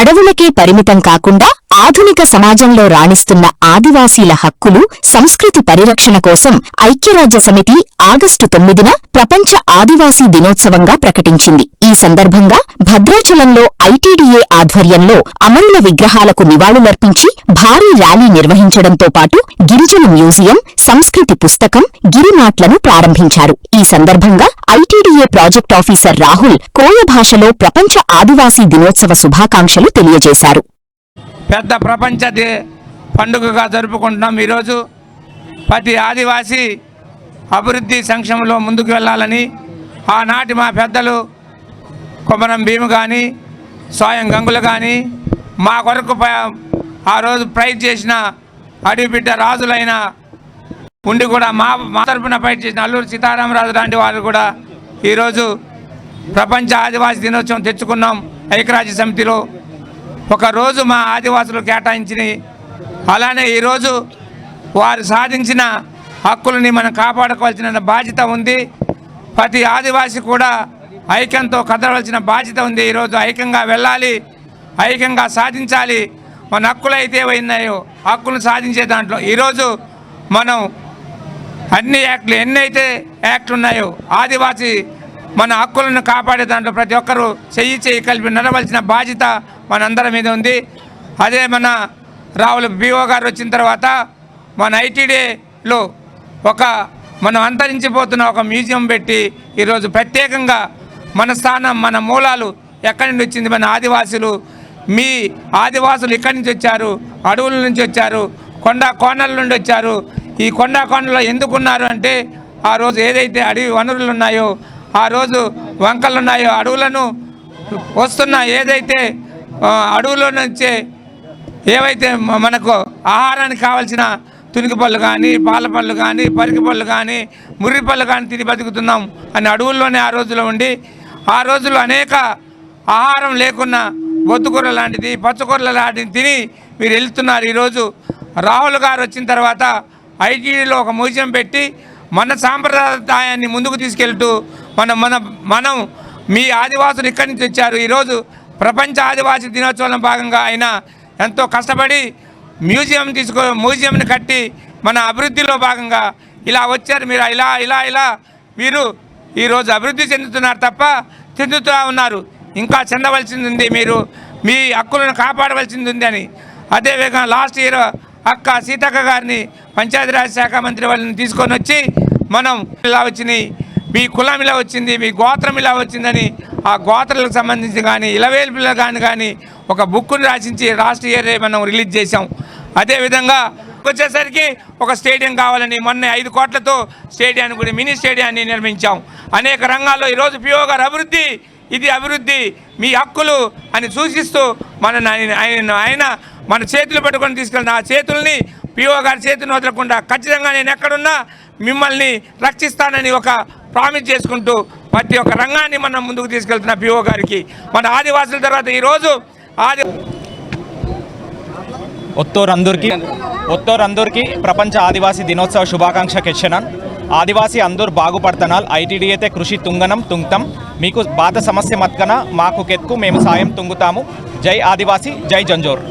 అడవులకే పరిమితం కాకుండా ఆధునిక సమాజంలో రాణిస్తున్న ఆదివాసీల హక్కులు, సంస్కృతి పరిరక్షణ కోసం ఐక్యరాజ్యసమితి ఆగస్టు 9న ప్రపంచ ఆదివాసీ దినోత్సవంగా ప్రకటించింది. ఈ సందర్భంగా భద్రాచలంలో ఐటీడీఏ ఆధ్వర్యంలో అమరుల విగ్రహాలకు నివాళులర్పించి భారీ ర్యాలీ నిర్వహించడంతో పాటు గిరిజన మ్యూజియం, సంస్కృతి పుస్తకం, గిరిమాట్లను ప్రారంభించారు. ఈ సందర్భంగా ఐటీడీఏ ప్రాజెక్ట్ ఆఫీసర్ రాహుల్ కోయ భాషలో ప్రపంచ ఆదివాసీ దినోత్సవ శుభాకాంక్షలు తెలియజేశారు. పెద్ద ప్రపంచ పండుగగా జరుపుకుంటున్నాం. ఈరోజు ప్రతి ఆదివాసీ అభివృద్ధి సంక్షేమంలో ముందుకు వెళ్ళాలని ఆనాటి మా పెద్దలు కొమరం భీము కానీ, స్వయం గంగులు కానీ మా కొరకు ఆ రోజు ఫైట్ చేసిన అడవిబిడ్డ రాజులైన ఉండి కూడా మా తరఫున ఫైట్ చేసిన అల్లూరి సీతారామరాజు లాంటి వారు కూడా ఈరోజు ప్రపంచ ఆదివాసీ దినోత్సవం తెచ్చుకున్నాం. ఐక్యరాజ్య సమితిలో ఒకరోజు మా ఆదివాసులు కేటాయించినవి. అలానే ఈరోజు వారు సాధించిన హక్కులని మనం కాపాడుకోవాల్సిన బాధ్యత ఉంది. ప్రతి ఆదివాసి కూడా ఐక్యంతో కదలవలసిన బాధ్యత ఉంది. ఈరోజు ఐక్యంగా వెళ్ళాలి, ఐక్యంగా సాధించాలి. మన హక్కులు అయితే ఉన్నాయో హక్కులు సాధించే దాంట్లో ఈరోజు మనం అన్ని యాక్ట్లు ఎన్నైతే యాక్ట్లు ఉన్నాయో ఆదివాసీ మన హక్కులను కాపాడే దాంట్లో ప్రతి ఒక్కరూ చెయ్యి కలిపి నడవలసిన బాధ్యత మనందరి మీద ఉంది. అదే మన రావుల బీఓ గారు వచ్చిన తర్వాత మన ఐటీడీలో మనం అంతరించిపోతున్న ఒక మ్యూజియం పెట్టి ఈరోజు ప్రత్యేకంగా మన స్థానం, మన మూలాలు ఎక్కడి నుండి వచ్చింది, మన ఆదివాసులు, మీ ఆదివాసులు ఇక్కడి నుంచి వచ్చారు, అడవుల నుంచి వచ్చారు, కోనల నుండి వచ్చారు. ఈ కోనలో ఎందుకున్నారు అంటే ఆ రోజు ఏదైతే అడవి వనరులు ఉన్నాయో, ఆ రోజు వంకలు ఉన్నాయో, అడవులను వస్తున్న ఏదైతే అడవులో నుంచే ఏవైతే మనకు ఆహారానికి కావాల్సిన తునికి పళ్ళు కానీ, పాల పళ్ళు కానీ, పరికి పళ్ళు కానీ, ముర్రి పళ్ళు కానీ తిని బతుకుతున్నాం అని అడవుల్లోనే ఆ రోజులో ఉండి, ఆ రోజుల్లో అనేక ఆహారం లేకున్నా బొద్దుకూర లాంటిది, పచ్చకూరల లాంటిది తిని మీరు వెళ్తున్నారు. ఈరోజు రాహుల్ గారు వచ్చిన తర్వాత ఐటీడీలో ఒక మ్యూజియం పెట్టి మన సాంప్రదాయాన్ని ముందుకు తీసుకెళ్తూ మనం మీ ఆదివాసులు ఇక్కడి నుంచి వచ్చారు. ఈరోజు ప్రపంచ ఆదివాసీ దినోత్సవంలో భాగంగా ఆయన ఎంతో కష్టపడి మ్యూజియంని కట్టి మన అభివృద్ధిలో భాగంగా ఇలా వచ్చారు. మీరు ఇలా మీరు ఈరోజు అభివృద్ధి చెందుతున్నారు తప్ప చెందుతూ ఉన్నారు. ఇంకా చెందవలసింది ఉంది, మీరు మీ హక్కులను కాపాడవలసింది ఉంది అని. అదేవిధంగా లాస్ట్ ఇయర్ అక్క సీతక్క గారిని పంచాయతీరాజ్ శాఖ మంత్రి వాళ్ళని తీసుకొని వచ్చి మనం ఇలా వచ్చినాయి, మీ కులం ఇలా వచ్చింది, మీ గోత్రం ఇలా వచ్చిందని ఆ గోత్రాలకు సంబంధించి కానీ ఇలవేల్పులకు కానీ ఒక బుక్ను రాసించి లాస్ట్ ఇయర్ మనం రిలీజ్ చేసాం. అదేవిధంగా వచ్చేసరికి ఒక స్టేడియం కావాలని మొన్న 5 కోట్లతో స్టేడియాన్ని కూడా మినీ స్టేడియాన్ని నిర్మించాం. అనేక రంగాల్లో ఈరోజు పిఓ గారు అభివృద్ధి, ఇది అభివృద్ధి, మీ హక్కులు అని సూచిస్తూ ఆయన మన చేతులు పట్టుకొని తీసుకెళ్ళిన ఆ చేతుల్ని పిఓ గారి చేతిని వదలకుండా ఖచ్చితంగా నేను ఎక్కడున్నా మిమ్మల్ని రక్షిస్తానని ఒక ప్రామిస్ చేసుకుంటూ ప్రతి ఒక్క రంగాన్ని మనం ముందుకు తీసుకెళ్తున్న పిఓ గారికి మన ఆదివాసుల తర్వాత ఈరోజు ఒత్తోరందరికీ ప్రపంచ ఆదివాసీ దినోత్సవ శుభాకాంక్ష కెచ్చనన్. ఆదివాసీ అందరూ బాగుపడతనాల్ ఐటీడీఏతే కృషి తుంగనం తుంగతం మీకు బాధ సమస్య మత్కన మాకు కెత్కు మేము సాయం తుంగుతాము. జై ఆదివాసీ, జై జంజోర్.